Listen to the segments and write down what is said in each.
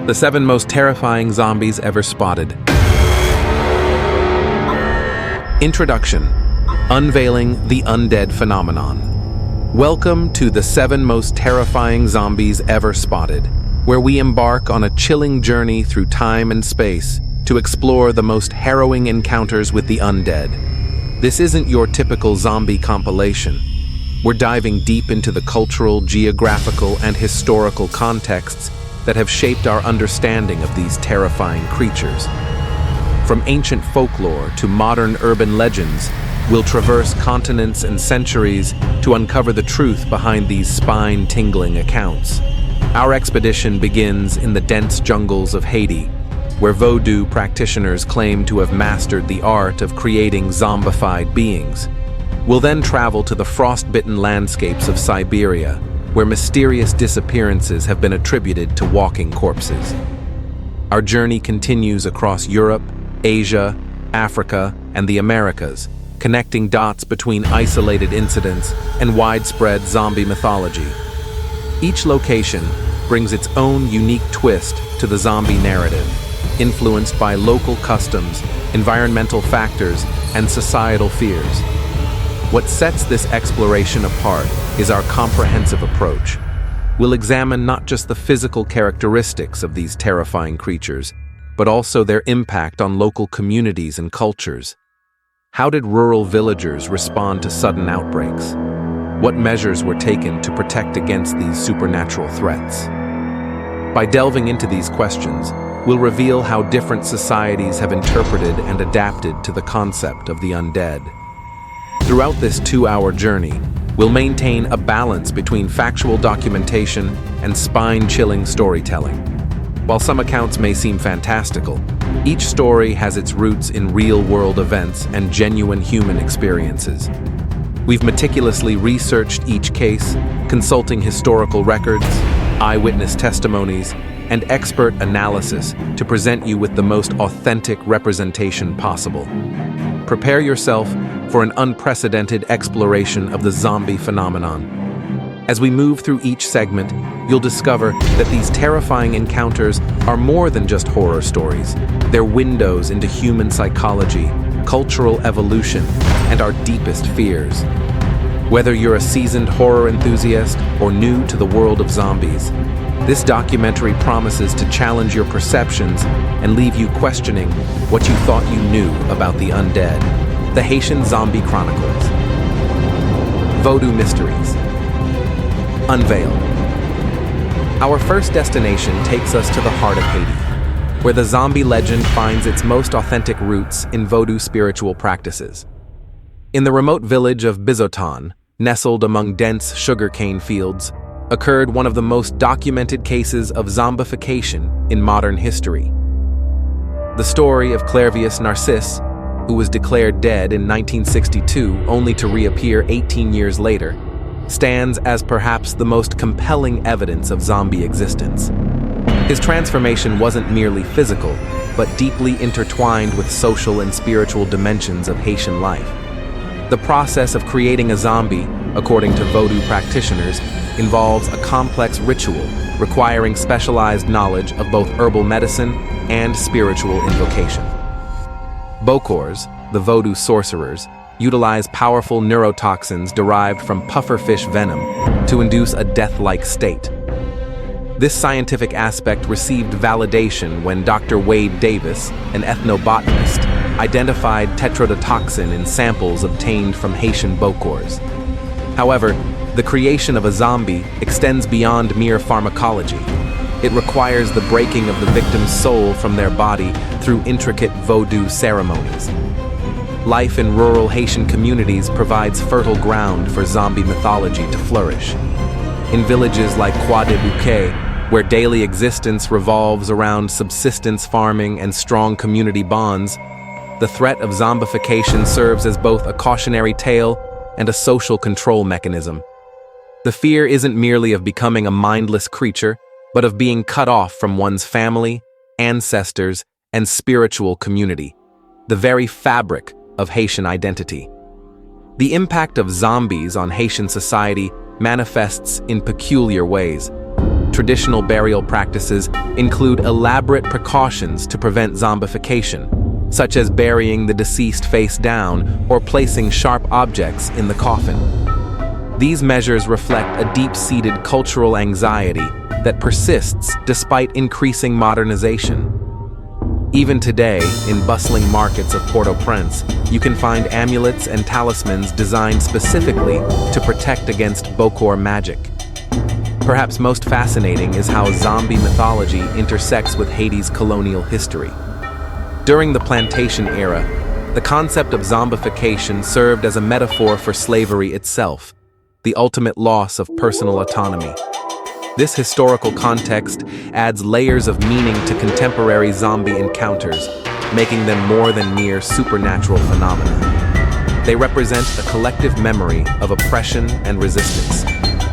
The 7 most terrifying zombies ever spotted. Introduction. Unveiling the undead phenomenon. Welcome to the 7 most terrifying zombies ever spotted, where we embark on a chilling journey through time and space to explore the most harrowing encounters with the undead. This isn't your typical zombie compilation. We're diving deep into the cultural, geographical, and historical contexts that have shaped our understanding of these terrifying creatures. From ancient folklore to modern urban legends, we'll traverse continents and centuries to uncover the truth behind these spine-tingling accounts. Our expedition begins in the dense jungles of Haiti, where Vodou practitioners claim to have mastered the art of creating zombified beings. We'll then travel to the frost-bitten landscapes of Siberia, where mysterious disappearances have been attributed to walking corpses. Our journey continues across Europe, Asia, Africa, and the Americas, connecting dots between isolated incidents and widespread zombie mythology. Each location brings its own unique twist to the zombie narrative, influenced by local customs, environmental factors, and societal fears. What sets this exploration apart is our comprehensive approach. We'll examine not just the physical characteristics of these terrifying creatures, but also their impact on local communities and cultures. How did rural villagers respond to sudden outbreaks? What measures were taken to protect against these supernatural threats? By delving into these questions, we'll reveal how different societies have interpreted and adapted to the concept of the undead. Throughout this 2-hour journey, we'll maintain a balance between factual documentation and spine-chilling storytelling. While some accounts may seem fantastical, each story has its roots in real-world events and genuine human experiences. We've meticulously researched each case, consulting historical records, eyewitness testimonies, and expert analysis to present you with the most authentic representation possible. Prepare yourself for an unprecedented exploration of the zombie phenomenon. As we move through each segment, you'll discover that these terrifying encounters are more than just horror stories. They're windows into human psychology, cultural evolution, and our deepest fears. Whether you're a seasoned horror enthusiast or new to the world of zombies, this documentary promises to challenge your perceptions and leave you questioning what you thought you knew about the undead. The Haitian Zombie Chronicles. Vodou Mysteries. Unveiled. Our first destination takes us to the heart of Haiti, where the zombie legend finds its most authentic roots in Vodou spiritual practices. In the remote village of Bizotan, nestled among dense sugarcane fields, occurred one of the most documented cases of zombification in modern history. The story of Scariest Narcisse, who was declared dead in 1962 only to reappear 18 years later, stands as perhaps the most compelling evidence of zombie existence. His transformation wasn't merely physical, but deeply intertwined with social and spiritual dimensions of Haitian life. The process of creating a zombie, according to Vodou practitioners, involves a complex ritual requiring specialized knowledge of both herbal medicine and spiritual invocation. Bokors, the Vodou sorcerers, utilize powerful neurotoxins derived from pufferfish venom to induce a death-like state. This scientific aspect received validation when Dr. Wade Davis, an ethnobotanist, identified tetrodotoxin in samples obtained from Haitian Bokors. However, the creation of a zombie extends beyond mere pharmacology. It requires the breaking of the victim's soul from their body through intricate Vodou ceremonies. Life in rural Haitian communities provides fertile ground for zombie mythology to flourish. In villages like Croix de Bouquet, where daily existence revolves around subsistence farming and strong community bonds, the threat of zombification serves as both a cautionary tale and a social control mechanism. The fear isn't merely of becoming a mindless creature, but of being cut off from one's family, ancestors, and spiritual community, the very fabric of Haitian identity. The impact of zombies on Haitian society manifests in peculiar ways. Traditional burial practices include elaborate precautions to prevent zombification, such as burying the deceased face down or placing sharp objects in the coffin. These measures reflect a deep-seated cultural anxiety that persists despite increasing modernization. Even today, in bustling markets of Port-au-Prince, you can find amulets and talismans designed specifically to protect against Bokor magic. Perhaps most fascinating is how zombie mythology intersects with Haiti's colonial history. During the plantation era, the concept of zombification served as a metaphor for slavery itself, the ultimate loss of personal autonomy. This historical context adds layers of meaning to contemporary zombie encounters, making them more than mere supernatural phenomena. They represent a collective memory of oppression and resistance,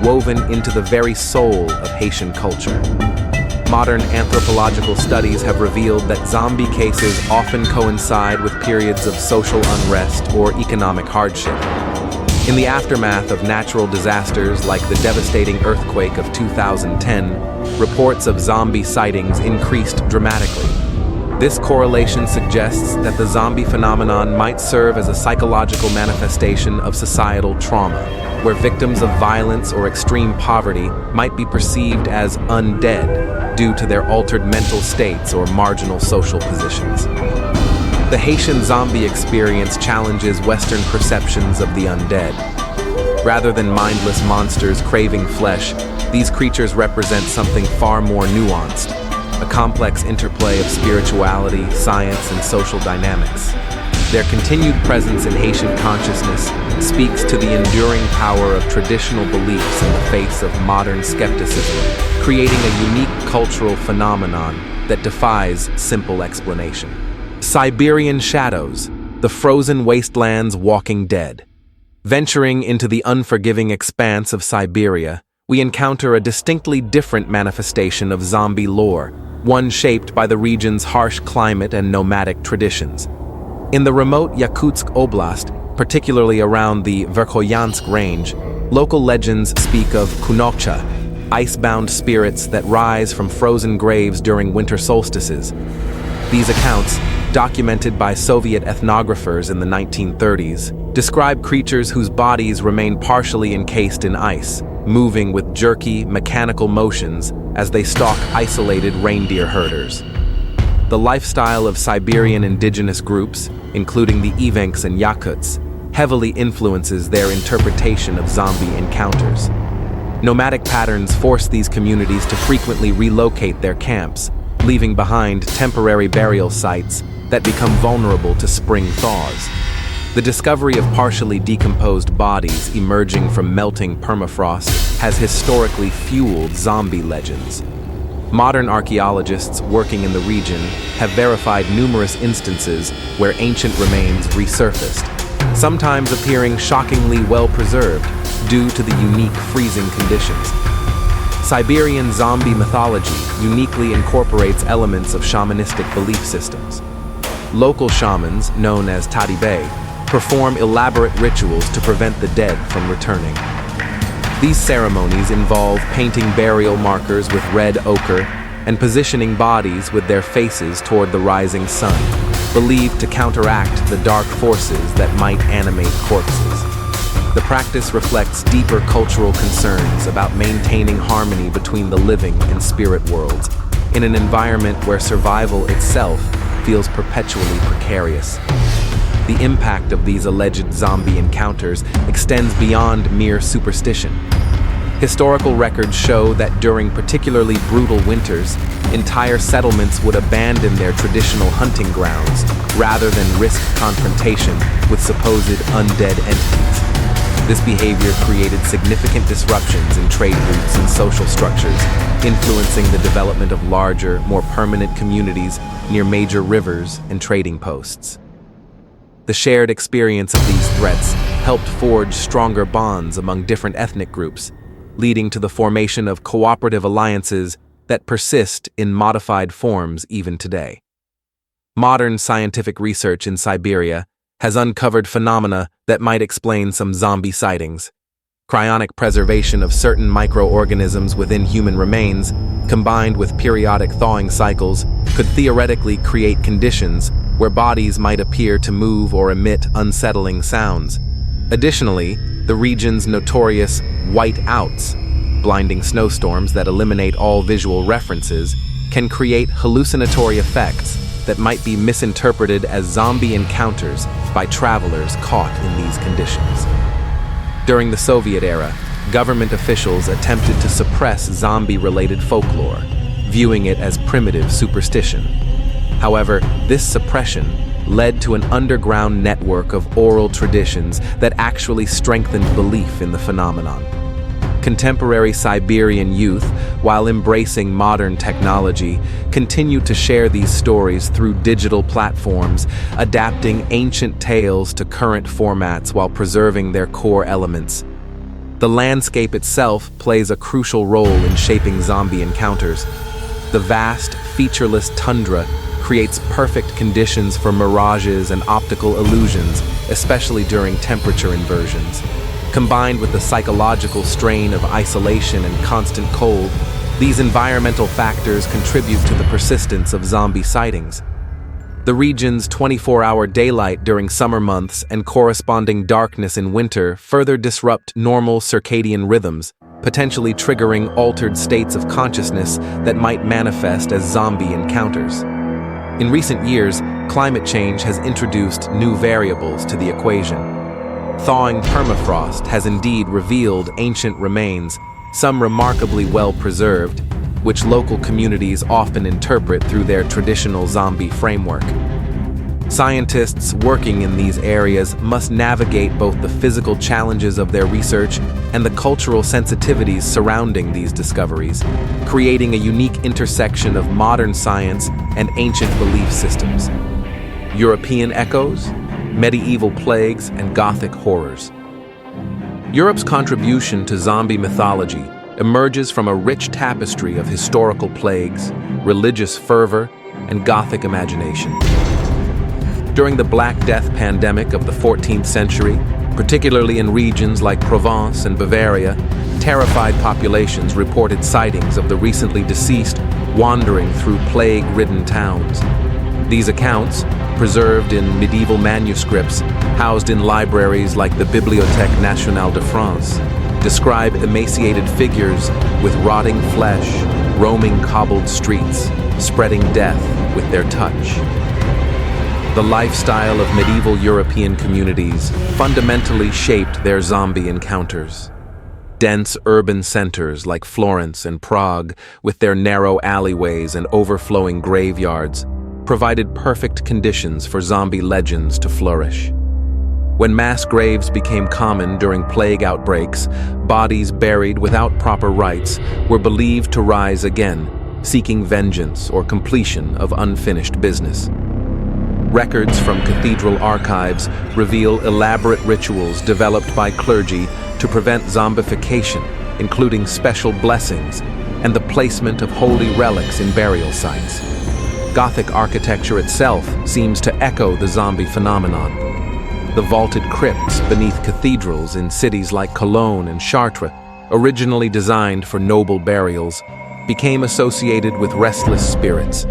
woven into the very soul of Haitian culture. Modern anthropological studies have revealed that zombie cases often coincide with periods of social unrest or economic hardship. In the aftermath of natural disasters like the devastating earthquake of 2010, reports of zombie sightings increased dramatically. This correlation suggests that the zombie phenomenon might serve as a psychological manifestation of societal trauma, where victims of violence or extreme poverty might be perceived as undead due to their altered mental states or marginal social positions. The Haitian zombie experience challenges Western perceptions of the undead. Rather than mindless monsters craving flesh, these creatures represent something far more nuanced, a complex interplay of spirituality, science, and social dynamics. Their continued presence in Haitian consciousness speaks to the enduring power of traditional beliefs in the face of modern skepticism, creating a unique cultural phenomenon that defies simple explanation. Siberian shadows, the frozen wasteland's walking dead. Venturing into the unforgiving expanse of Siberia, we encounter a distinctly different manifestation of zombie lore, one shaped by the region's harsh climate and nomadic traditions. In the remote Yakutsk Oblast, particularly around the Verkhoyansk range, local legends speak of kunokcha, icebound spirits that rise from frozen graves during winter solstices. These accounts, documented by Soviet ethnographers in the 1930s, describe creatures whose bodies remain partially encased in ice, moving with jerky, mechanical motions as they stalk isolated reindeer herders. The lifestyle of Siberian indigenous groups, including the Evenks and Yakuts, heavily influences their interpretation of zombie encounters. Nomadic patterns force these communities to frequently relocate their camps, leaving behind temporary burial sites that become vulnerable to spring thaws. The discovery of partially decomposed bodies emerging from melting permafrost has historically fueled zombie legends. Modern archaeologists working in the region have verified numerous instances where ancient remains resurfaced, sometimes appearing shockingly well-preserved due to the unique freezing conditions. Siberian zombie mythology uniquely incorporates elements of shamanistic belief systems. Local shamans, known as tadibe, perform elaborate rituals to prevent the dead from returning. These ceremonies involve painting burial markers with red ochre and positioning bodies with their faces toward the rising sun, believed to counteract the dark forces that might animate corpses. The practice reflects deeper cultural concerns about maintaining harmony between the living and spirit worlds, in an environment where survival itself feels perpetually precarious. The impact of these alleged zombie encounters extends beyond mere superstition. Historical records show that during particularly brutal winters, entire settlements would abandon their traditional hunting grounds rather than risk confrontation with supposed undead entities. This behavior created significant disruptions in trade routes and social structures, influencing the development of larger, more permanent communities near major rivers and trading posts. The shared experience of these threats helped forge stronger bonds among different ethnic groups, leading to the formation of cooperative alliances that persist in modified forms even today. Modern scientific research in Siberia has uncovered phenomena that might explain some zombie sightings. Cryonic preservation of certain microorganisms within human remains, combined with periodic thawing cycles, could theoretically create conditions where bodies might appear to move or emit unsettling sounds. Additionally, the region's notorious white-outs, blinding snowstorms that eliminate all visual references, can create hallucinatory effects that might be misinterpreted as zombie encounters by travelers caught in these conditions. During the Soviet era, government officials attempted to suppress zombie-related folklore, viewing it as primitive superstition. However, this suppression led to an underground network of oral traditions that actually strengthened belief in the phenomenon. Contemporary Siberian youth, while embracing modern technology, continue to share these stories through digital platforms, adapting ancient tales to current formats while preserving their core elements. The landscape itself plays a crucial role in shaping zombie encounters. The vast, featureless tundra creates perfect conditions for mirages and optical illusions, especially during temperature inversions. Combined with the psychological strain of isolation and constant cold, these environmental factors contribute to the persistence of zombie sightings. The region's 24-hour daylight during summer months and corresponding darkness in winter further disrupt normal circadian rhythms, potentially triggering altered states of consciousness that might manifest as zombie encounters. In recent years, climate change has introduced new variables to the equation. Thawing permafrost has indeed revealed ancient remains, some remarkably well preserved, which local communities often interpret through their traditional zombie framework. Scientists working in these areas must navigate both the physical challenges of their research and the cultural sensitivities surrounding these discoveries, creating a unique intersection of modern science and ancient belief systems. European echoes, medieval plagues, and Gothic horrors. Europe's contribution to zombie mythology emerges from a rich tapestry of historical plagues, religious fervor, and Gothic imagination. During the Black Death pandemic of the 14th century, particularly in regions like Provence and Bavaria, terrified populations reported sightings of the recently deceased wandering through plague-ridden towns. These accounts, preserved in medieval manuscripts housed in libraries like the Bibliothèque Nationale de France, describe emaciated figures with rotting flesh, roaming cobbled streets, spreading death with their touch. The lifestyle of medieval European communities fundamentally shaped their zombie encounters. Dense urban centers like Florence and Prague, with their narrow alleyways and overflowing graveyards, provided perfect conditions for zombie legends to flourish. When mass graves became common during plague outbreaks, bodies buried without proper rites were believed to rise again, seeking vengeance or completion of unfinished business. Records from cathedral archives reveal elaborate rituals developed by clergy to prevent zombification, including special blessings and the placement of holy relics in burial sites. Gothic architecture itself seems to echo the zombie phenomenon. The vaulted crypts beneath cathedrals in cities like Cologne and Chartres, originally designed for noble burials, became associated with restless spirits.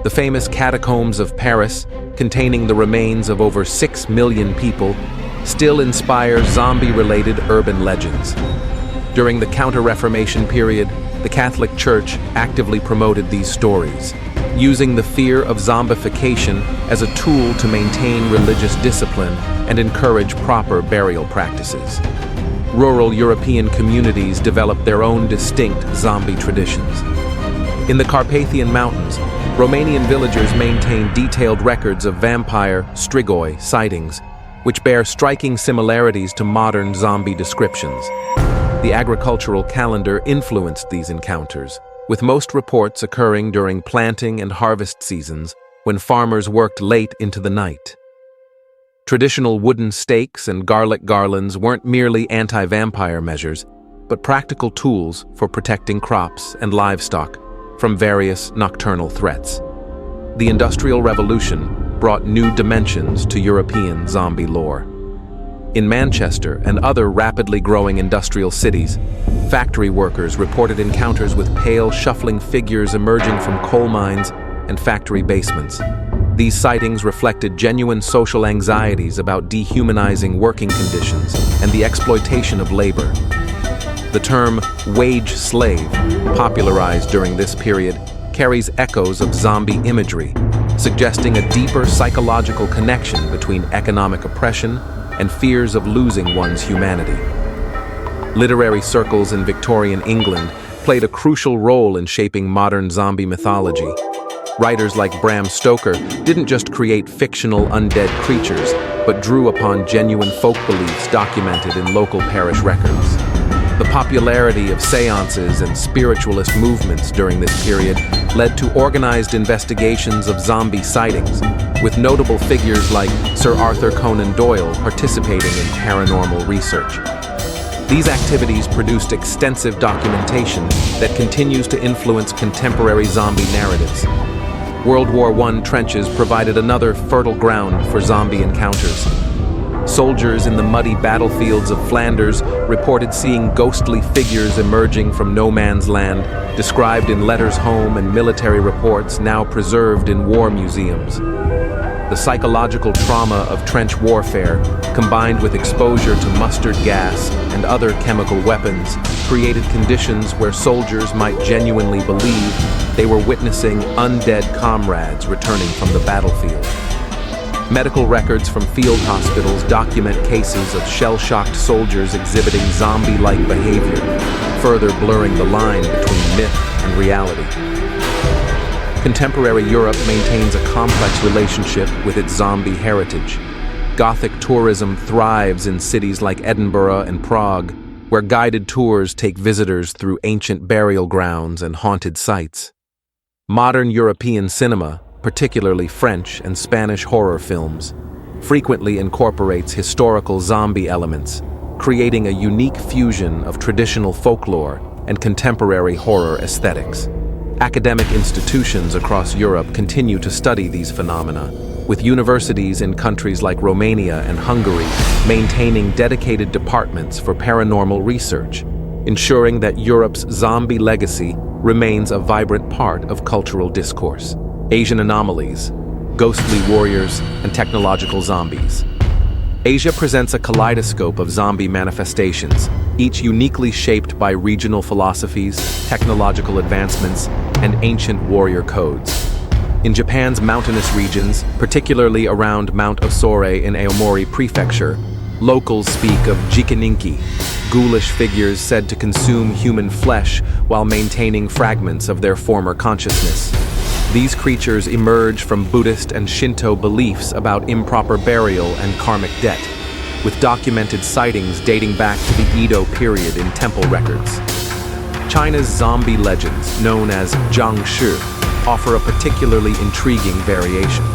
The famous catacombs of Paris, containing the remains of over 6 million people, still inspire zombie-related urban legends. During the Counter-Reformation period, the Catholic Church actively promoted these stories, using the fear of zombification as a tool to maintain religious discipline and encourage proper burial practices. Rural European communities developed their own distinct zombie traditions. In the Carpathian Mountains, Romanian villagers maintain detailed records of vampire, strigoi sightings, which bear striking similarities to modern zombie descriptions. The agricultural calendar influenced these encounters, with most reports occurring during planting and harvest seasons when farmers worked late into the night. Traditional wooden stakes and garlic garlands weren't merely anti-vampire measures, but practical tools for protecting crops and livestock from various nocturnal threats. The Industrial Revolution brought new dimensions to European zombie lore. In Manchester and other rapidly growing industrial cities, factory workers reported encounters with pale, shuffling figures emerging from coal mines and factory basements. These sightings reflected genuine social anxieties about dehumanizing working conditions and the exploitation of labor. The term wage slave, popularized during this period, carries echoes of zombie imagery, suggesting a deeper psychological connection between economic oppression and fears of losing one's humanity. Literary circles in Victorian England played a crucial role in shaping modern zombie mythology. Writers like Bram Stoker didn't just create fictional undead creatures, but drew upon genuine folk beliefs documented in local parish records. The popularity of seances and spiritualist movements during this period led to organized investigations of zombie sightings, with notable figures like Sir Arthur Conan Doyle participating in paranormal research. These activities produced extensive documentation that continues to influence contemporary zombie narratives. World War I trenches provided another fertile ground for zombie encounters. Soldiers in the muddy battlefields of Flanders reported seeing ghostly figures emerging from no man's land, described in letters home and military reports now preserved in war museums. The psychological trauma of trench warfare, combined with exposure to mustard gas and other chemical weapons, created conditions where soldiers might genuinely believe they were witnessing undead comrades returning from the battlefield. Medical records from field hospitals document cases of shell-shocked soldiers exhibiting zombie-like behavior, further blurring the line between myth and reality. Contemporary Europe maintains a complex relationship with its zombie heritage. Gothic tourism thrives in cities like Edinburgh and Prague, where guided tours take visitors through ancient burial grounds and haunted sites. Modern European cinema, particularly French and Spanish horror films, frequently incorporates historical zombie elements, creating a unique fusion of traditional folklore and contemporary horror aesthetics. Academic institutions across Europe continue to study these phenomena, with universities in countries like Romania and Hungary maintaining dedicated departments for paranormal research, ensuring that Europe's zombie legacy remains a vibrant part of cultural discourse. Asian anomalies, ghostly warriors, and technological zombies. Asia presents a kaleidoscope of zombie manifestations, each uniquely shaped by regional philosophies, technological advancements, and ancient warrior codes. In Japan's mountainous regions, particularly around Mount Osore in Aomori Prefecture, locals speak of jikininki, ghoulish figures said to consume human flesh while maintaining fragments of their former consciousness. These creatures emerge from Buddhist and Shinto beliefs about improper burial and karmic debt, with documented sightings dating back to the Edo period in temple records. China's zombie legends, known as Jiangshi, offer a particularly intriguing variation.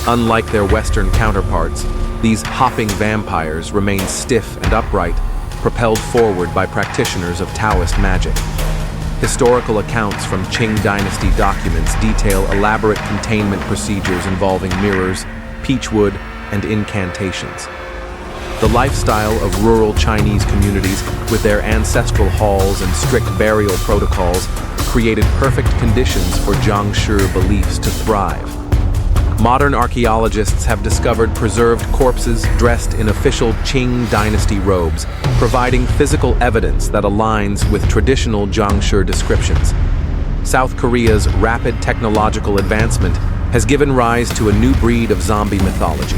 Unlike their Western counterparts, these hopping vampires remain stiff and upright, propelled forward by practitioners of Taoist magic. Historical accounts from Qing dynasty documents detail elaborate containment procedures involving mirrors, peachwood, and incantations. The lifestyle of rural Chinese communities, with their ancestral halls and strict burial protocols, created perfect conditions for Jiangshi beliefs to thrive. Modern archaeologists have discovered preserved corpses dressed in official Qing dynasty robes, providing physical evidence that aligns with traditional Jiangshi descriptions. South Korea's rapid technological advancement has given rise to a new breed of zombie mythology.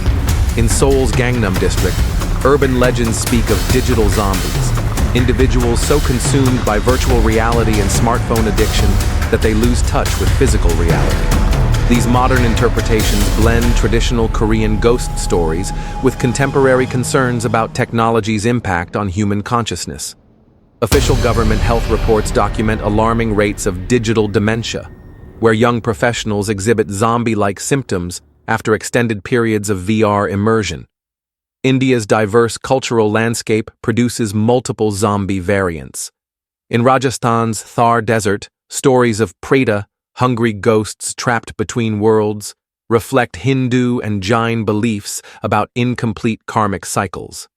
In Seoul's Gangnam district, urban legends speak of digital zombies, individuals so consumed by virtual reality and smartphone addiction that they lose touch with physical reality. These modern interpretations blend traditional Korean ghost stories with contemporary concerns about technology's impact on human consciousness. Official government health reports document alarming rates of digital dementia, where young professionals exhibit zombie-like symptoms after extended periods of VR immersion. India's diverse cultural landscape produces multiple zombie variants. In Rajasthan's Thar Desert, stories of Preta, hungry ghosts trapped between worlds, reflect Hindu and Jain beliefs about incomplete karmic cycles.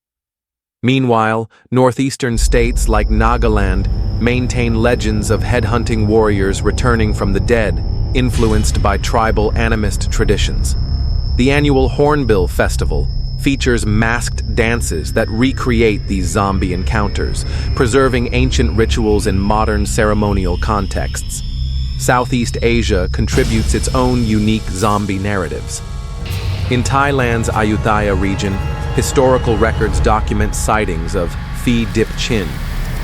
Meanwhile, northeastern states like Nagaland maintain legends of headhunting warriors returning from the dead, influenced by tribal animist traditions. The annual Hornbill Festival features masked dances that recreate these zombie encounters, preserving ancient rituals in modern ceremonial contexts. Southeast Asia contributes its own unique zombie narratives. In Thailand's Ayutthaya region, historical records document sightings of Phi Dip Chin,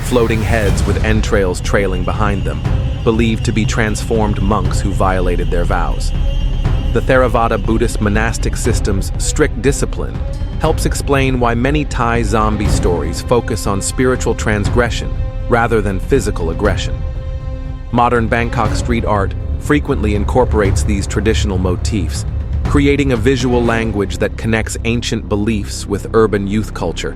floating heads with entrails trailing behind them, believed to be transformed monks who violated their vows. The Theravada Buddhist monastic system's strict discipline helps explain why many Thai zombie stories focus on spiritual transgression rather than physical aggression. Modern Bangkok street art frequently incorporates these traditional motifs, creating a visual language that connects ancient beliefs with urban youth culture.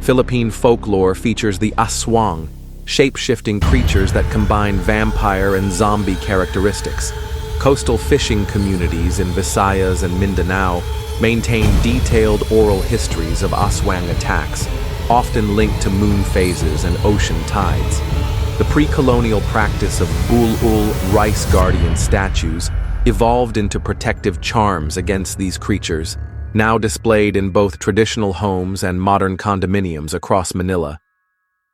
Philippine folklore features the aswang, shape-shifting creatures that combine vampire and zombie characteristics. Coastal fishing communities in Visayas and Mindanao maintain detailed oral histories of aswang attacks, often linked to moon phases and ocean tides. The pre-colonial practice of bul-ul rice guardian statues evolved into protective charms against these creatures, now displayed in both traditional homes and modern condominiums across Manila.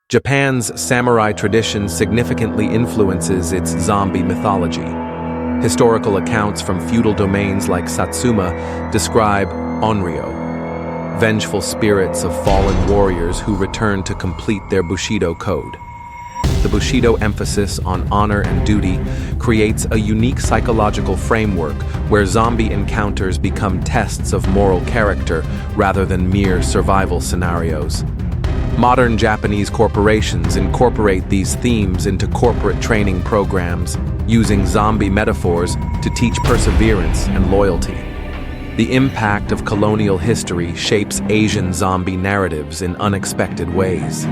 Japan's samurai tradition significantly influences its zombie mythology. Historical accounts from feudal domains like Satsuma describe onryo, vengeful spirits of fallen warriors who return to complete their Bushido code. The Bushido emphasis on honor and duty creates a unique psychological framework where zombie encounters become tests of moral character rather than mere survival scenarios. Modern Japanese corporations incorporate these themes into corporate training programs, using zombie metaphors to teach perseverance and loyalty. The impact of colonial history shapes Asian zombie narratives in unexpected ways.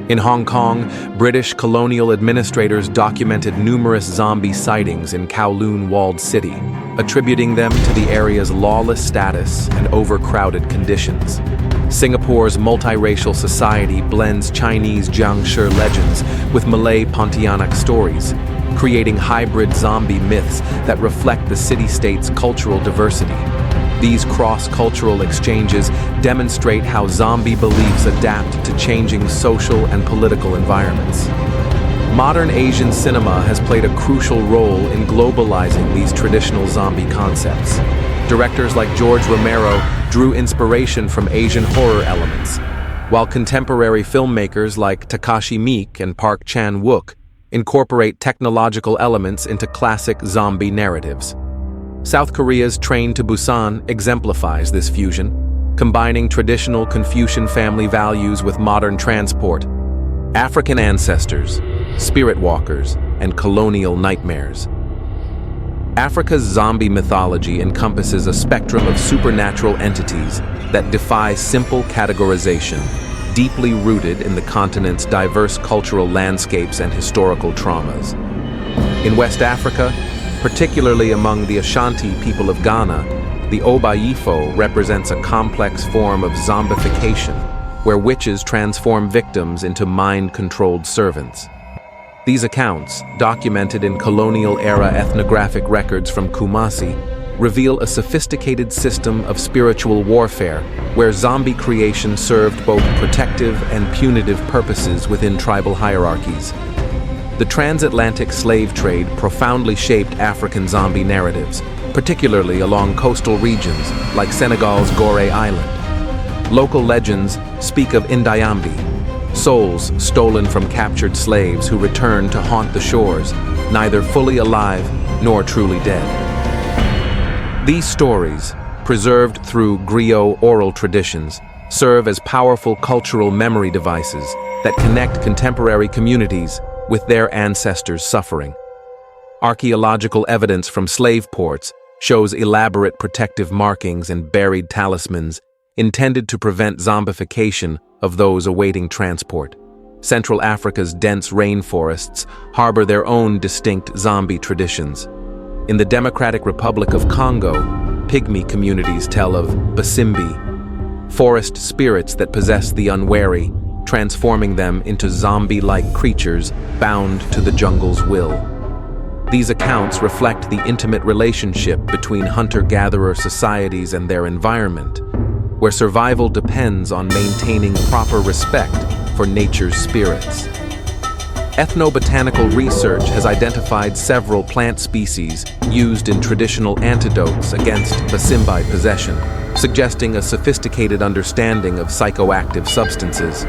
In Hong Kong, British colonial administrators documented numerous zombie sightings in Kowloon walled city, attributing them to the area's lawless status and overcrowded conditions. Singapore's multiracial society blends Chinese Jiangshi legends with Malay Pontianak stories, creating hybrid zombie myths that reflect the city-state's cultural diversity. These cross-cultural exchanges demonstrate how zombie beliefs adapt to changing social and political environments. Modern Asian cinema has played a crucial role in globalizing these traditional zombie concepts. Directors like George Romero drew inspiration from Asian horror elements, while contemporary filmmakers like Takashi Miike and Park Chan-wook incorporate technological elements into classic zombie narratives. South Korea's Train to Busan exemplifies this fusion, combining traditional Confucian family values with modern transport, African ancestors, spirit walkers, and colonial nightmares. Africa's zombie mythology encompasses a spectrum of supernatural entities that defy simple categorization, deeply rooted in the continent's diverse cultural landscapes and historical traumas. In West Africa, particularly among the Ashanti people of Ghana, the Obayifo represents a complex form of zombification, where witches transform victims into mind-controlled servants. These accounts, documented in colonial-era ethnographic records from Kumasi, reveal a sophisticated system of spiritual warfare where zombie creation served both protective and punitive purposes within tribal hierarchies. The transatlantic slave trade profoundly shaped African zombie narratives, particularly along coastal regions like Senegal's Gorée Island. Local legends speak of Indayambi, souls stolen from captured slaves who return to haunt the shores, neither fully alive nor truly dead. These stories, preserved through griot oral traditions, serve as powerful cultural memory devices that connect contemporary communities with their ancestors' suffering. Archaeological evidence from slave ports shows elaborate protective markings and buried talismans intended to prevent zombification of those awaiting transport. Central Africa's dense rainforests harbor their own distinct zombie traditions. In the Democratic Republic of Congo, pygmy communities tell of Basimbi, forest spirits that possess the unwary, transforming them into zombie-like creatures bound to the jungle's will. These accounts reflect the intimate relationship between hunter-gatherer societies and their environment, where survival depends on maintaining proper respect for nature's spirits. Ethnobotanical research has identified several plant species used in traditional antidotes against Basimbai possession, suggesting a sophisticated understanding of psychoactive substances.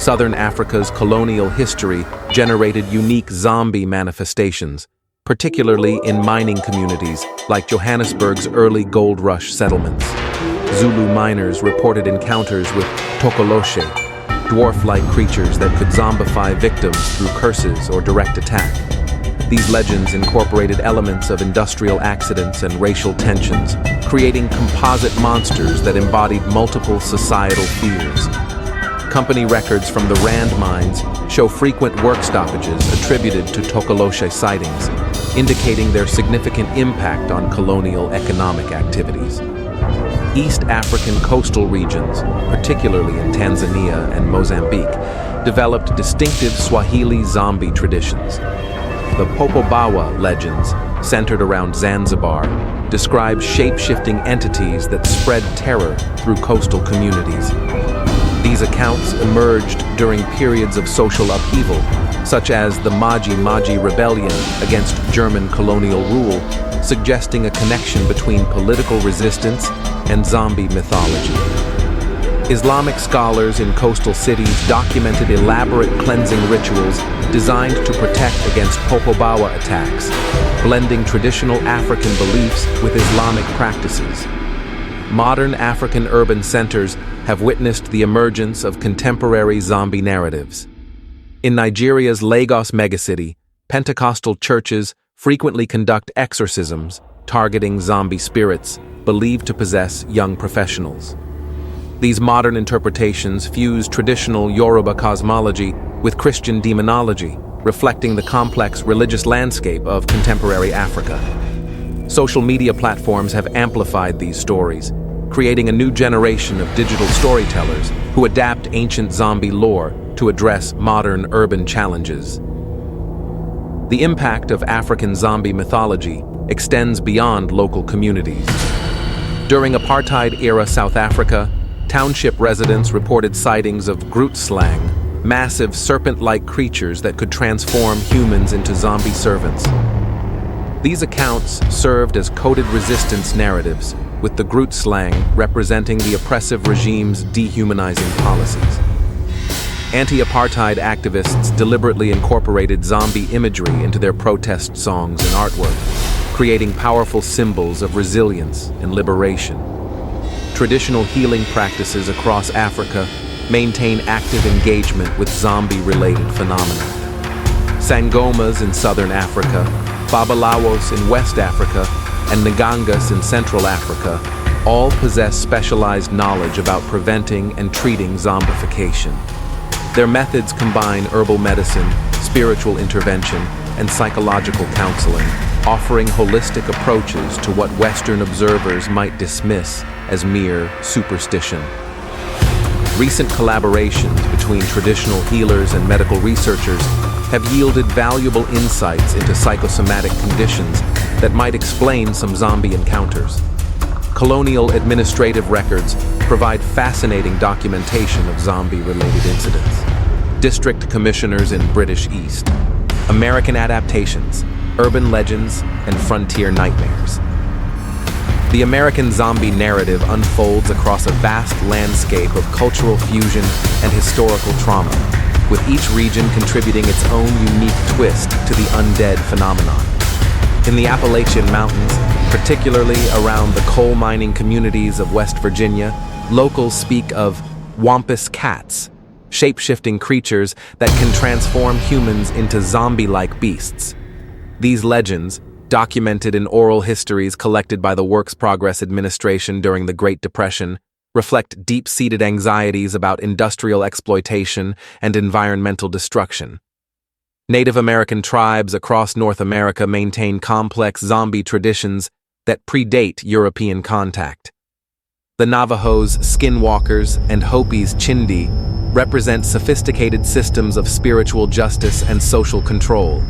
Southern Africa's colonial history generated unique zombie manifestations, particularly in mining communities like Johannesburg's early gold rush settlements. Zulu miners reported encounters with tokoloshe, dwarf-like creatures that could zombify victims through curses or direct attack. These legends incorporated elements of industrial accidents and racial tensions, creating composite monsters that embodied multiple societal fears. Company records from the Rand mines show frequent work stoppages attributed to tokoloshe sightings, indicating their significant impact on colonial economic activities. East African coastal regions, particularly in Tanzania and Mozambique, developed distinctive Swahili zombie traditions. The Popobawa legends, centered around Zanzibar, describe shape-shifting entities that spread terror through coastal communities. These accounts emerged during periods of social upheaval, such as the Maji Maji Rebellion against German colonial rule, suggesting a connection between political resistance and zombie mythology. Islamic scholars in coastal cities documented elaborate cleansing rituals designed to protect against Popobawa attacks, blending traditional African beliefs with Islamic practices. Modern African urban centers have witnessed the emergence of contemporary zombie narratives. In Nigeria's Lagos megacity, Pentecostal churches frequently conduct exorcisms targeting zombie spirits believed to possess young professionals. These modern interpretations fuse traditional Yoruba cosmology with Christian demonology, reflecting the complex religious landscape of contemporary Africa. Social media platforms have amplified these stories, creating a new generation of digital storytellers who adapt ancient zombie lore to address modern urban challenges. The impact of African zombie mythology extends beyond local communities. During apartheid-era South Africa, township residents reported sightings of Grootslang, massive serpent-like creatures that could transform humans into zombie servants. These accounts served as coded resistance narratives, with the Grootslang representing the oppressive regime's dehumanizing policies. Anti-apartheid activists deliberately incorporated zombie imagery into their protest songs and artwork, creating powerful symbols of resilience and liberation. Traditional healing practices across Africa maintain active engagement with zombie-related phenomena. Sangomas in southern Africa, Babalawos in West Africa, and Ngangas in Central Africa all possess specialized knowledge about preventing and treating zombification. Their methods combine herbal medicine, spiritual intervention, and psychological counseling, offering holistic approaches to what Western observers might dismiss as mere superstition. Recent collaborations between traditional healers and medical researchers have yielded valuable insights into psychosomatic conditions that might explain some zombie encounters. Colonial administrative records provide fascinating documentation of zombie-related incidents. District commissioners in British East, American adaptations, urban legends, and frontier nightmares. The American zombie narrative unfolds across a vast landscape of cultural fusion and historical trauma, with each region contributing its own unique twist to the undead phenomenon. In the Appalachian Mountains, particularly around the coal mining communities of West Virginia, locals speak of wampus cats, shape-shifting creatures that can transform humans into zombie-like beasts. These legends, documented in oral histories collected by the Works Progress Administration during the Great Depression, reflect deep-seated anxieties about industrial exploitation and environmental destruction. Native American tribes across North America maintain complex zombie traditions that predate European contact. The Navajos' skinwalkers and Hopis' chindi represent sophisticated systems of spiritual justice and social control.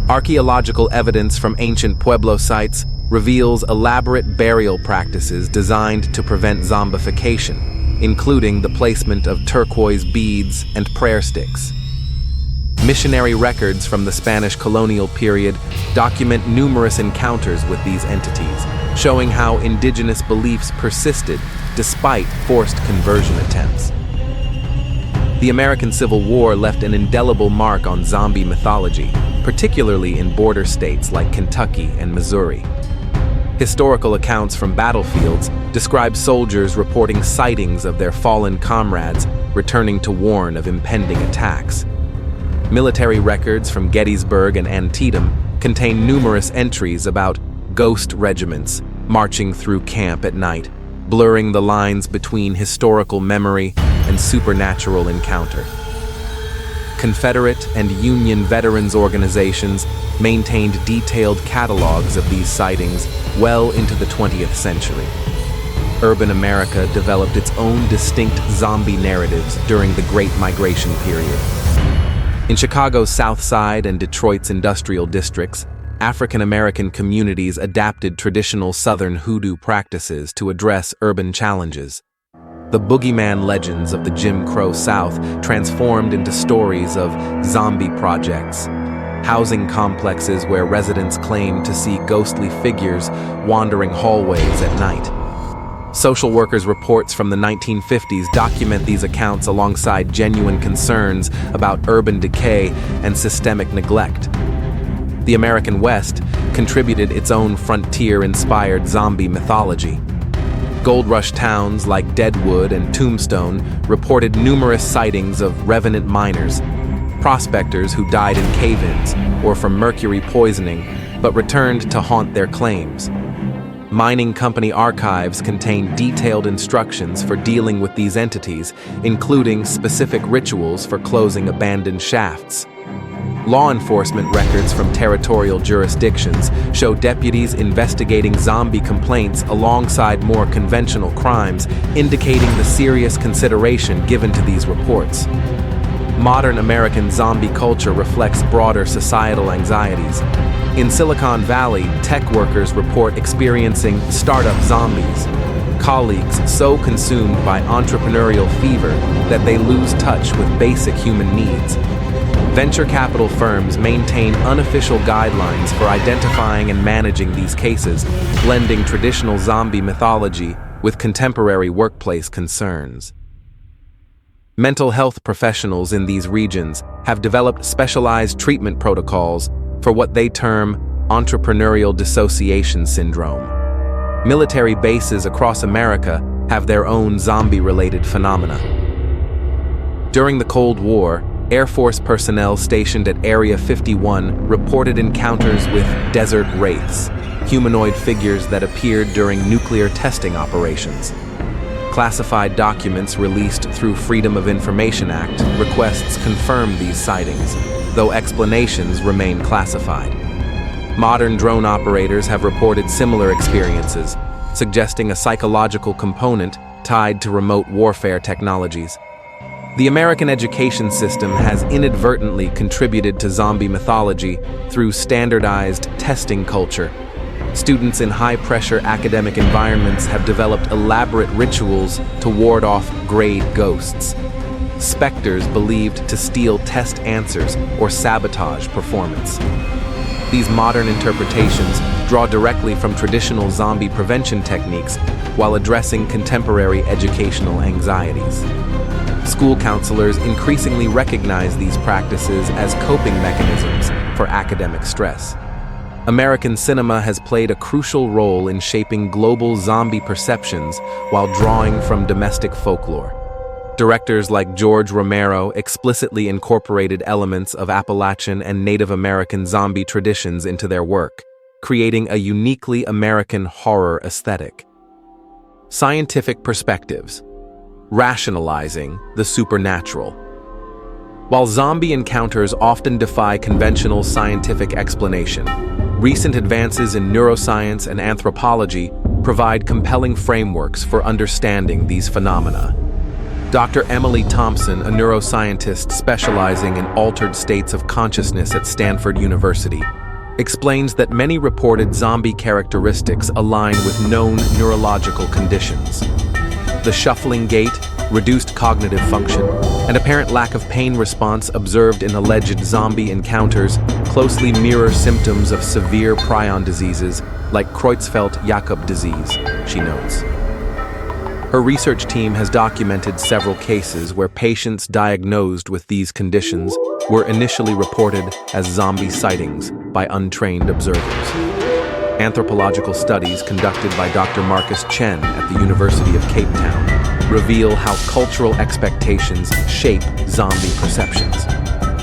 Archaeological evidence from ancient Pueblo sites reveals elaborate burial practices designed to prevent zombification, including the placement of turquoise beads and prayer sticks. Missionary records from the Spanish colonial period document numerous encounters with these entities, showing how indigenous beliefs persisted despite forced conversion attempts. The American Civil War left an indelible mark on zombie mythology, particularly in border states like Kentucky and Missouri. Historical accounts from battlefields describe soldiers reporting sightings of their fallen comrades returning to warn of impending attacks. Military records from Gettysburg and Antietam contain numerous entries about ghost regiments marching through camp at night, blurring the lines between historical memory and supernatural encounter. Confederate and Union veterans organizations maintained detailed catalogs of these sightings well into the 20th century. Urban America developed its own distinct zombie narratives during the Great Migration period. In Chicago's South Side and Detroit's industrial districts, African American communities adapted traditional Southern hoodoo practices to address urban challenges. The boogeyman legends of the Jim Crow South transformed into stories of zombie projects, housing complexes where residents claimed to see ghostly figures wandering hallways at night. Social workers' reports from the 1950s document these accounts alongside genuine concerns about urban decay and systemic neglect. The American West contributed its own frontier-inspired zombie mythology. Gold Rush towns like Deadwood and Tombstone reported numerous sightings of revenant miners, prospectors who died in cave-ins or from mercury poisoning but returned to haunt their claims. Mining company archives contain detailed instructions for dealing with these entities, including specific rituals for closing abandoned shafts. Law enforcement records from territorial jurisdictions show deputies investigating zombie complaints alongside more conventional crimes, indicating the serious consideration given to these reports. Modern American zombie culture reflects broader societal anxieties. In Silicon Valley, tech workers report experiencing startup zombies, colleagues so consumed by entrepreneurial fever that they lose touch with basic human needs. Venture capital firms maintain unofficial guidelines for identifying and managing these cases, blending traditional zombie mythology with contemporary workplace concerns. Mental health professionals in these regions have developed specialized treatment protocols for what they term entrepreneurial dissociation syndrome. Military bases across America have their own zombie-related phenomena. During the Cold War, Air Force personnel stationed at Area 51 reported encounters with desert wraiths, humanoid figures that appeared during nuclear testing operations. Classified documents released through Freedom of Information Act requests confirm these sightings, though explanations remain classified. Modern drone operators have reported similar experiences, suggesting a psychological component tied to remote warfare technologies. The American education system has inadvertently contributed to zombie mythology through standardized testing culture. Students in high-pressure academic environments have developed elaborate rituals to ward off grade ghosts. Specters believed to steal test answers or sabotage performance. These modern interpretations draw directly from traditional zombie prevention techniques while addressing contemporary educational anxieties. School counselors increasingly recognize these practices as coping mechanisms for academic stress. American cinema has played a crucial role in shaping global zombie perceptions while drawing from domestic folklore. Directors like George Romero explicitly incorporated elements of Appalachian and Native American zombie traditions into their work, creating a uniquely American horror aesthetic. Scientific perspectives. Rationalizing the supernatural. While zombie encounters often defy conventional scientific explanation, recent advances in neuroscience and anthropology provide compelling frameworks for understanding these phenomena. Dr. Emily Thompson, a neuroscientist specializing in altered states of consciousness at Stanford University, explains that many reported zombie characteristics align with known neurological conditions. The shuffling gait, reduced cognitive function, and apparent lack of pain response observed in alleged zombie encounters closely mirror symptoms of severe prion diseases like Creutzfeldt-Jakob disease, she notes. Her research team has documented several cases where patients diagnosed with these conditions were initially reported as zombie sightings by untrained observers. Anthropological studies conducted by Dr. Marcus Chen at the University of Cape Town reveal how cultural expectations shape zombie perceptions.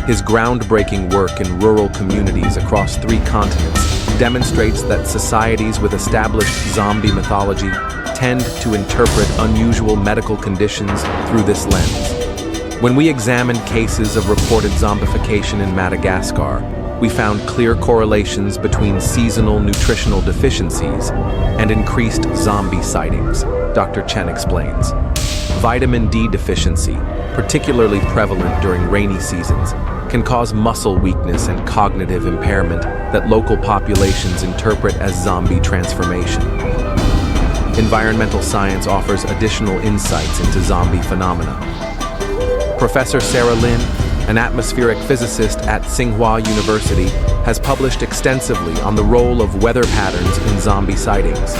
His groundbreaking work in rural communities across 3 continents demonstrates that societies with established zombie mythology tend to interpret unusual medical conditions through this lens. When we examined cases of reported zombification in Madagascar, we found clear correlations between seasonal nutritional deficiencies and increased zombie sightings, Dr. Chen explains. Vitamin D deficiency, particularly prevalent during rainy seasons, can cause muscle weakness and cognitive impairment that local populations interpret as zombie transformation. Environmental science offers additional insights into zombie phenomena. Professor Sarah Lin, an atmospheric physicist at Tsinghua University, has published extensively on the role of weather patterns in zombie sightings.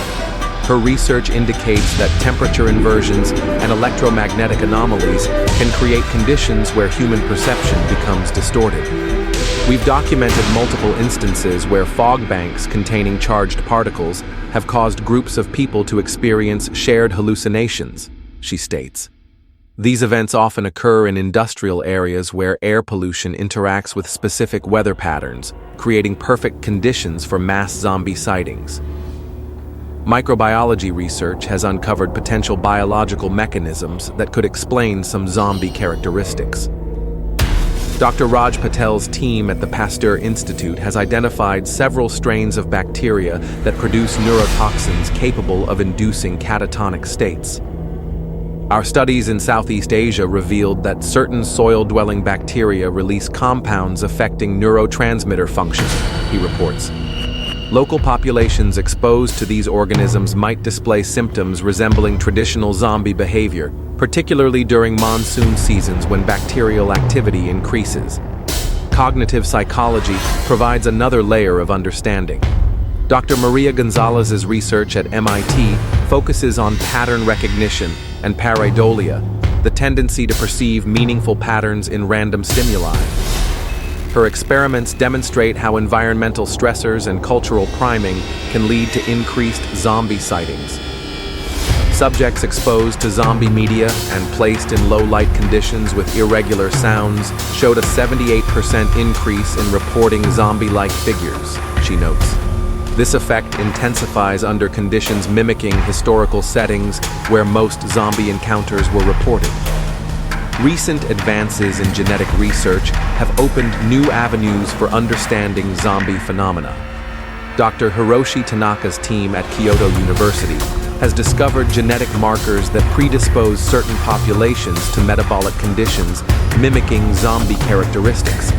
Her research indicates that temperature inversions and electromagnetic anomalies can create conditions where human perception becomes distorted. We've documented multiple instances where fog banks containing charged particles have caused groups of people to experience shared hallucinations, she states. These events often occur in industrial areas where air pollution interacts with specific weather patterns, creating perfect conditions for mass zombie sightings. Microbiology research has uncovered potential biological mechanisms that could explain some zombie characteristics. Dr. Raj Patel's team at the Pasteur Institute has identified several strains of bacteria that produce neurotoxins capable of inducing catatonic states. Our studies in Southeast Asia revealed that certain soil-dwelling bacteria release compounds affecting neurotransmitter function, he reports. Local populations exposed to these organisms might display symptoms resembling traditional zombie behavior, particularly during monsoon seasons when bacterial activity increases. Cognitive psychology provides another layer of understanding. Dr. Maria Gonzalez's research at MIT focuses on pattern recognition and pareidolia, the tendency to perceive meaningful patterns in random stimuli. Her experiments demonstrate how environmental stressors and cultural priming can lead to increased zombie sightings. Subjects exposed to zombie media and placed in low-light conditions with irregular sounds showed a 78% increase in reporting zombie-like figures, she notes. This effect intensifies under conditions mimicking historical settings where most zombie encounters were reported. Recent advances in genetic research have opened new avenues for understanding zombie phenomena. Dr. Hiroshi Tanaka's team at Kyoto University has discovered genetic markers that predispose certain populations to metabolic conditions mimicking zombie characteristics.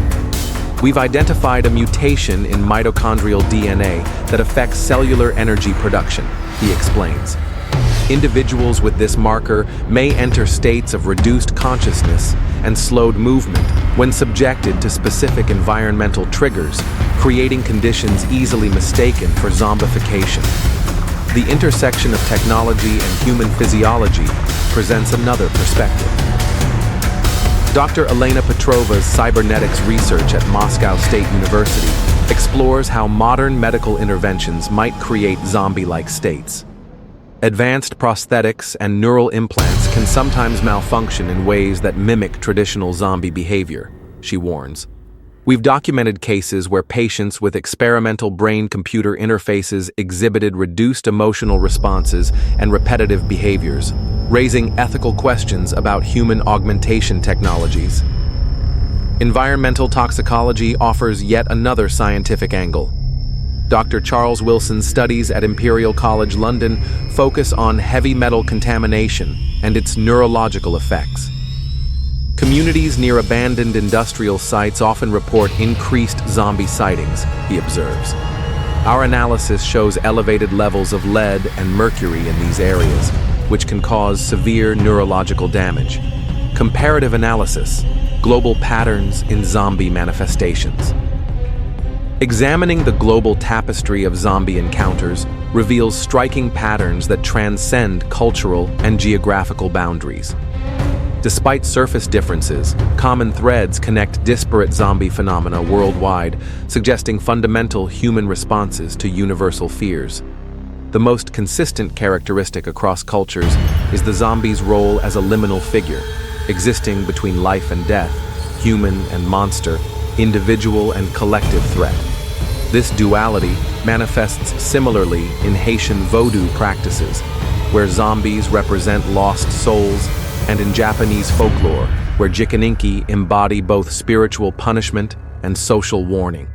We've identified a mutation in mitochondrial DNA that affects cellular energy production, he explains. Individuals with this marker may enter states of reduced consciousness and slowed movement when subjected to specific environmental triggers, creating conditions easily mistaken for zombification. The intersection of technology and human physiology presents another perspective. Dr. Elena Petrova's cybernetics research at Moscow State University explores how modern medical interventions might create zombie-like states. Advanced prosthetics and neural implants can sometimes malfunction in ways that mimic traditional zombie behavior, she warns. We've documented cases where patients with experimental brain-computer interfaces exhibited reduced emotional responses and repetitive behaviors, raising ethical questions about human augmentation technologies. Environmental toxicology offers yet another scientific angle. Dr. Charles Wilson's studies at Imperial College London focus on heavy metal contamination and its neurological effects. Communities near abandoned industrial sites often report increased zombie sightings, he observes. Our analysis shows elevated levels of lead and mercury in these areas, which can cause severe neurological damage. Comparative analysis: global patterns in zombie manifestations. Examining the global tapestry of zombie encounters reveals striking patterns that transcend cultural and geographical boundaries. Despite surface differences, common threads connect disparate zombie phenomena worldwide, suggesting fundamental human responses to universal fears. The most consistent characteristic across cultures is the zombie's role as a liminal figure, existing between life and death, human and monster, individual and collective threat. This duality manifests similarly in Haitian Vodou practices, where zombies represent lost souls, and in Japanese folklore, where jikininki embody both spiritual punishment and social warning.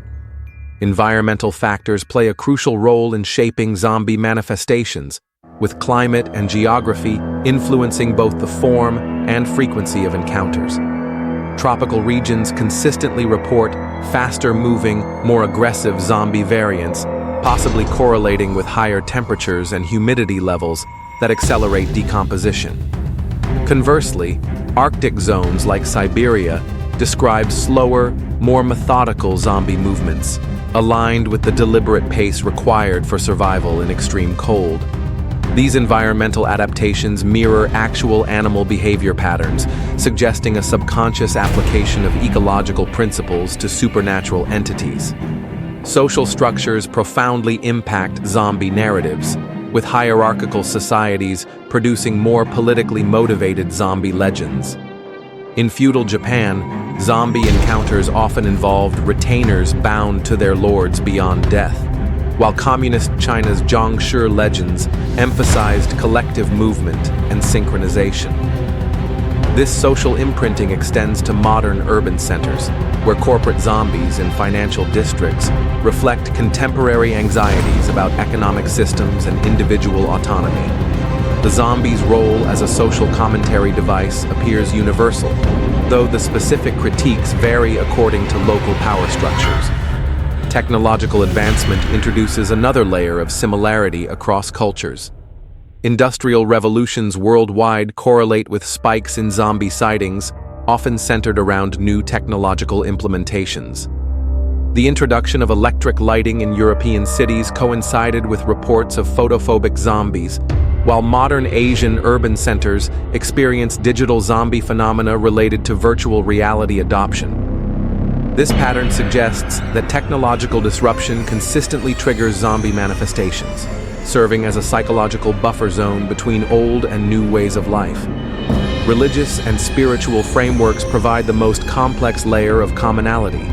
Environmental factors play a crucial role in shaping zombie manifestations, with climate and geography influencing both the form and frequency of encounters. Tropical regions consistently report faster-moving, more aggressive zombie variants, possibly correlating with higher temperatures and humidity levels that accelerate decomposition. Conversely, Arctic zones like Siberia describe slower, more methodical zombie movements, aligned with the deliberate pace required for survival in extreme cold. These environmental adaptations mirror actual animal behavior patterns, suggesting a subconscious application of ecological principles to supernatural entities. Social structures profoundly impact zombie narratives, with hierarchical societies producing more politically motivated zombie legends. In feudal Japan, zombie encounters often involved retainers bound to their lords beyond death, while communist China's Zhongshi legends emphasized collective movement and synchronization. This social imprinting extends to modern urban centers, where corporate zombies in financial districts reflect contemporary anxieties about economic systems and individual autonomy. The zombie's role as a social commentary device appears universal, though the specific critiques vary according to local power structures. Technological advancement introduces another layer of similarity across cultures. Industrial revolutions worldwide correlate with spikes in zombie sightings, often centered around new technological implementations. The introduction of electric lighting in European cities coincided with reports of photophobic zombies, while modern Asian urban centers experience digital zombie phenomena related to virtual reality adoption. This pattern suggests that technological disruption consistently triggers zombie manifestations, serving as a psychological buffer zone between old and new ways of life. Religious and spiritual frameworks provide the most complex layer of commonality.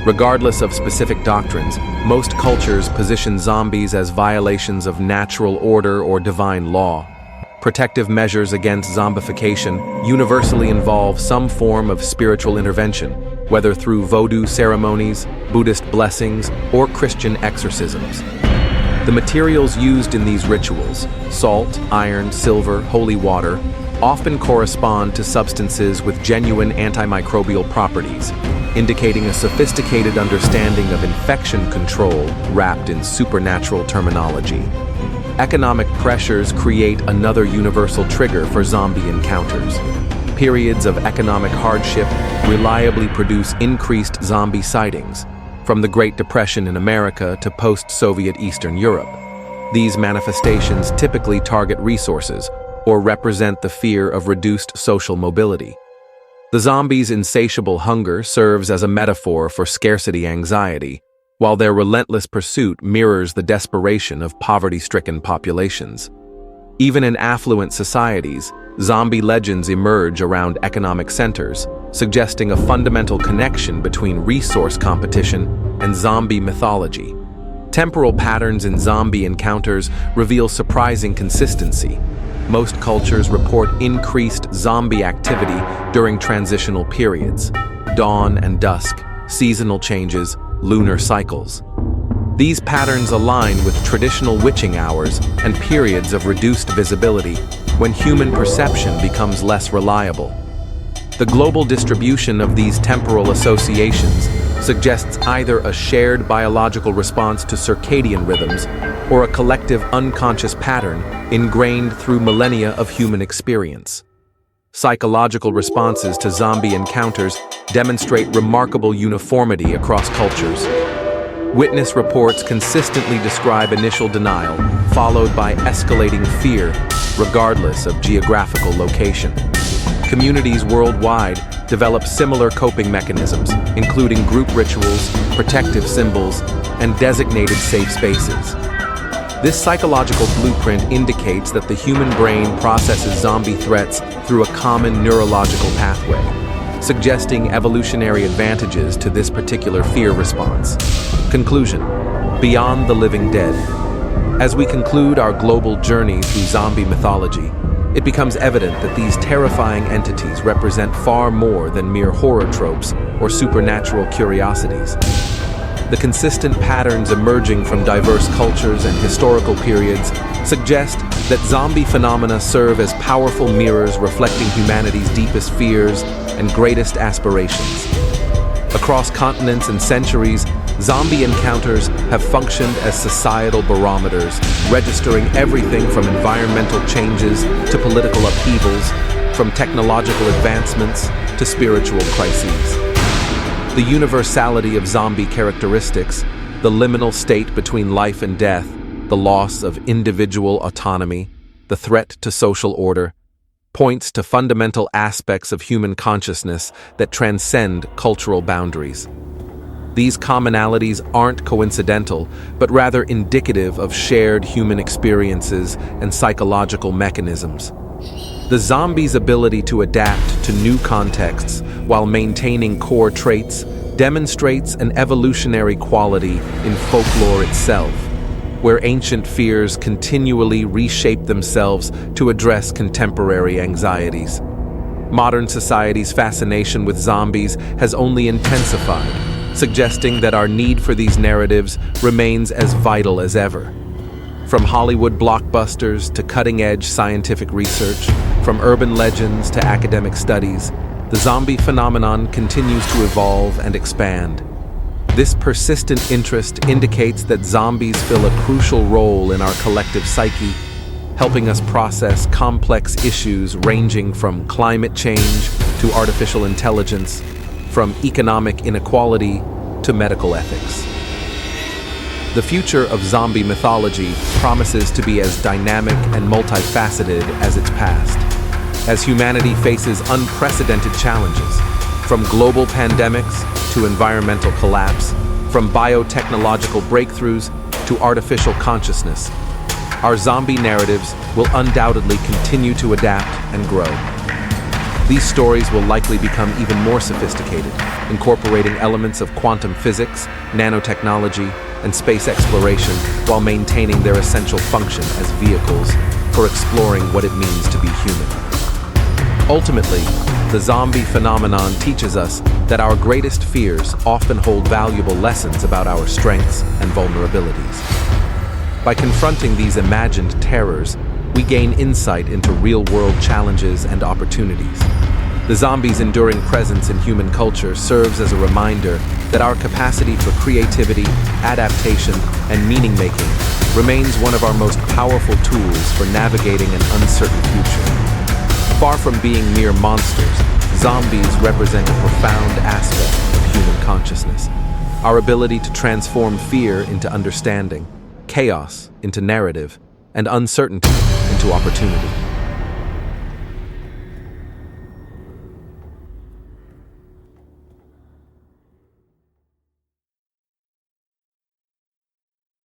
Regardless of specific doctrines, most cultures position zombies as violations of natural order or divine law. Protective measures against zombification universally involve some form of spiritual intervention, whether through Vodou ceremonies, Buddhist blessings, or Christian exorcisms. The materials used in these rituals, salt, iron, silver, holy water, often correspond to substances with genuine antimicrobial properties, indicating a sophisticated understanding of infection control wrapped in supernatural terminology. Economic pressures create another universal trigger for zombie encounters. Periods of economic hardship reliably produce increased zombie sightings, from the Great Depression in America to post-Soviet Eastern Europe. These manifestations typically target resources or represent the fear of reduced social mobility. The zombie's insatiable hunger serves as a metaphor for scarcity anxiety, while their relentless pursuit mirrors the desperation of poverty-stricken populations. Even in affluent societies, zombie legends emerge around economic centers, suggesting a fundamental connection between resource competition and zombie mythology. Temporal patterns in zombie encounters reveal surprising consistency. Most cultures report increased zombie activity during transitional periods, dawn and dusk, seasonal changes, lunar cycles. These patterns align with traditional witching hours and periods of reduced visibility when human perception becomes less reliable. The global distribution of these temporal associations suggests either a shared biological response to circadian rhythms or a collective unconscious pattern ingrained through millennia of human experience. Psychological responses to zombie encounters demonstrate remarkable uniformity across cultures. Witness reports consistently describe initial denial, followed by escalating fear, regardless of geographical location. Communities worldwide develop similar coping mechanisms, including group rituals, protective symbols, and designated safe spaces. This psychological blueprint indicates that the human brain processes zombie threats through a common neurological pathway, suggesting evolutionary advantages to this particular fear response. Conclusion: beyond the living dead. As we conclude our global journey through zombie mythology, it becomes evident that these terrifying entities represent far more than mere horror tropes or supernatural curiosities. The consistent patterns emerging from diverse cultures and historical periods suggest that zombie phenomena serve as powerful mirrors reflecting humanity's deepest fears and greatest aspirations. Across continents and centuries, zombie encounters have functioned as societal barometers, registering everything from environmental changes to political upheavals, from technological advancements to spiritual crises. The universality of zombie characteristics, the liminal state between life and death, the loss of individual autonomy, the threat to social order, points to fundamental aspects of human consciousness that transcend cultural boundaries. These commonalities aren't coincidental, but rather indicative of shared human experiences and psychological mechanisms. The zombie's ability to adapt to new contexts while maintaining core traits demonstrates an evolutionary quality in folklore itself, where ancient fears continually reshape themselves to address contemporary anxieties. Modern society's fascination with zombies has only intensified, suggesting that our need for these narratives remains as vital as ever. From Hollywood blockbusters to cutting-edge scientific research, from urban legends to academic studies, the zombie phenomenon continues to evolve and expand. This persistent interest indicates that zombies fill a crucial role in our collective psyche, helping us process complex issues ranging from climate change to artificial intelligence, from economic inequality to medical ethics. The future of zombie mythology promises to be as dynamic and multifaceted as its past, as humanity faces unprecedented challenges, from global pandemics to environmental collapse, from biotechnological breakthroughs to artificial consciousness. Our zombie narratives will undoubtedly continue to adapt and grow. These stories will likely become even more sophisticated, incorporating elements of quantum physics, nanotechnology, and space exploration while maintaining their essential function as vehicles for exploring what it means to be human. Ultimately, the zombie phenomenon teaches us that our greatest fears often hold valuable lessons about our strengths and vulnerabilities. By confronting these imagined terrors, we gain insight into real-world challenges and opportunities. The zombie's enduring presence in human culture serves as a reminder that our capacity for creativity, adaptation, and meaning-making remains one of our most powerful tools for navigating an uncertain future. Far from being mere monsters, zombies represent a profound aspect of human consciousness. Our ability to transform fear into understanding, chaos into narrative, and uncertainty into opportunity.